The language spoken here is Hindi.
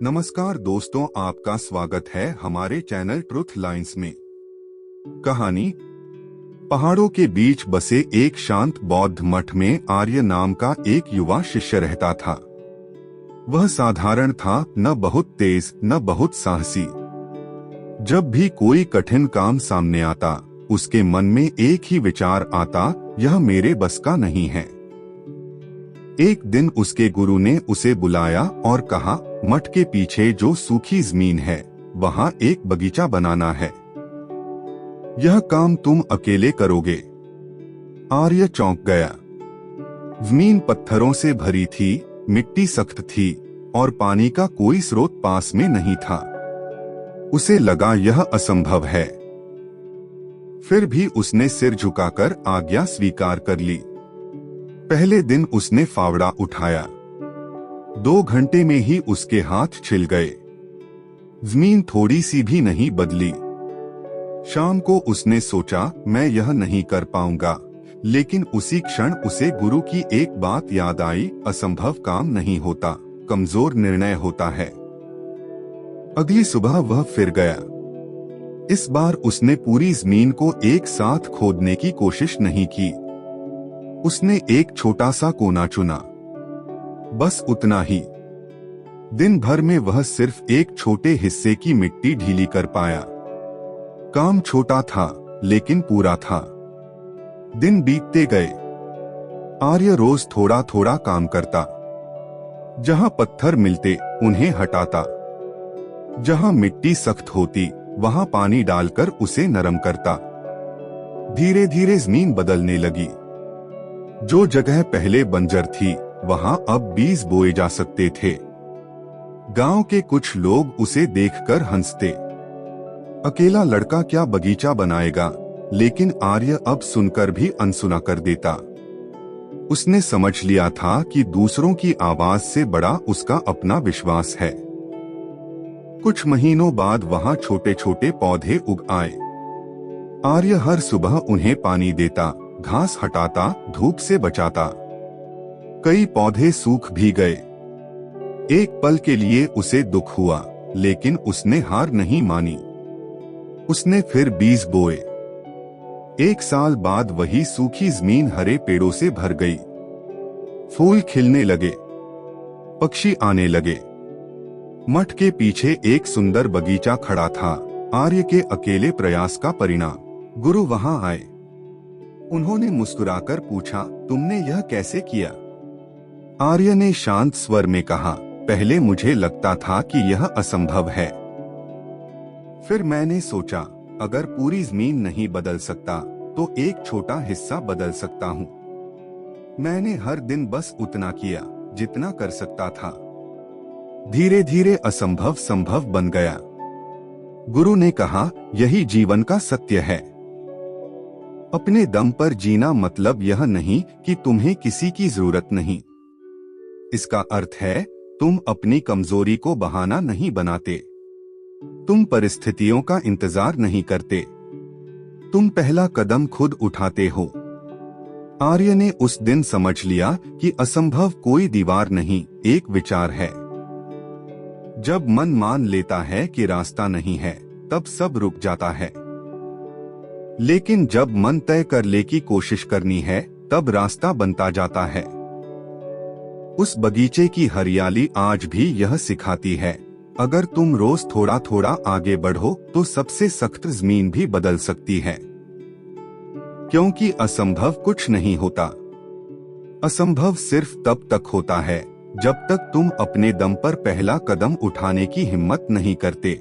नमस्कार दोस्तों, आपका स्वागत है हमारे चैनल ट्रुथ लाइंस में। कहानी। पहाड़ों के बीच बसे एक शांत बौद्ध मठ में आर्य नाम का एक युवा शिष्य रहता था। वह साधारण था, न बहुत तेज न बहुत साहसी। जब भी कोई कठिन काम सामने आता, उसके मन में एक ही विचार आता, यह मेरे बस का नहीं है। एक दिन उसके गुरु ने उसे बुलाया और कहा, मठ के पीछे जो सूखी जमीन है, वहां एक बगीचा बनाना है। यह काम तुम अकेले करोगे? आर्य चौंक गया। जमीन पत्थरों से भरी थी, मिट्टी सख्त थी और पानी का कोई स्रोत पास में नहीं था। उसे लगा यह असंभव है। फिर भी उसने सिर झुकाकर आज्ञा स्वीकार कर ली। पहले दिन उसने फावड़ा उठाया। 2 घंटे में ही उसके हाथ छिल गए। जमीन थोड़ी सी भी नहीं बदली। शाम को उसने सोचा, मैं यह नहीं कर पाऊंगा, लेकिन उसी क्षण उसे गुरु की एक बात याद आई, असंभव काम नहीं होता, कमजोर निर्णय होता है। अगली सुबह वह फिर गया। इस बार उसने पूरी जमीन को एक साथ खोदने की कोशिश नहीं की। उसने एक छोटा सा कोना चुना, बस उतना ही। दिन भर में वह सिर्फ एक छोटे हिस्से की मिट्टी ढीली कर पाया। काम छोटा था, लेकिन पूरा था। दिन बीतते गए। आर्य रोज थोड़ा थोड़ा काम करता। जहां पत्थर मिलते उन्हें हटाता। जहां मिट्टी सख्त होती वहां पानी डालकर उसे नरम करता। धीरे धीरे जमीन बदलने लगी। जो जगह पहले बंजर थी, वहां अब बीज बोए जा सकते थे। गांव के कुछ लोग उसे देखकर हंसते। अकेला लड़का क्या बगीचा बनाएगा? लेकिन आर्य अब सुनकर भी अनसुना कर देता। उसने समझ लिया था कि दूसरों की आवाज से बड़ा उसका अपना विश्वास है। कुछ महीनों बाद वहां छोटे छोटे पौधे उग आए। आर्य हर सुबह उन्हें पानी देता, घास हटाता, धूप से बचाता। कई पौधे सूख भी गए। एक पल के लिए उसे दुख हुआ, लेकिन उसने हार नहीं मानी। उसने फिर बीज बोए। 1 साल बाद वही सूखी जमीन हरे पेड़ों से भर गई। फूल खिलने लगे, पक्षी आने लगे। मठ के पीछे एक सुंदर बगीचा खड़ा था, आर्य के अकेले प्रयास का परिणाम। गुरु वहां आए। उन्होंने मुस्कुराकर पूछा, तुमने यह कैसे किया? आर्य ने शांत स्वर में कहा, पहले मुझे लगता था कि यह असंभव है। फिर मैंने सोचा, अगर पूरी जमीन नहीं बदल सकता, तो एक छोटा हिस्सा बदल सकता हूँ। मैंने हर दिन बस उतना किया, जितना कर सकता था। धीरे धीरे असंभव संभव बन गया। गुरु ने कहा, यही जीवन का सत्य है। अपने दम पर जीना मतलब यह नहीं कि तुम्हें किसी की जरूरत नहीं। इसका अर्थ है, तुम अपनी कमजोरी को बहाना नहीं बनाते। तुम परिस्थितियों का इंतजार नहीं करते। तुम पहला कदम खुद उठाते हो। आर्य ने उस दिन समझ लिया कि असंभव कोई दीवार नहीं, एक विचार है। जब मन मान लेता है कि रास्ता नहीं है, तब सब रुक जाता है। लेकिन जब मन तय कर ले की कोशिश करनी है, तब रास्ता बनता जाता है। उस बगीचे की हरियाली आज भी यह सिखाती है, अगर तुम रोज थोड़ा थोड़ा आगे बढ़ो तो सबसे सख्त जमीन भी बदल सकती है। क्योंकि असंभव कुछ नहीं होता। असंभव सिर्फ तब तक होता है, जब तक तुम अपने दम पर पहला कदम उठाने की हिम्मत नहीं करते।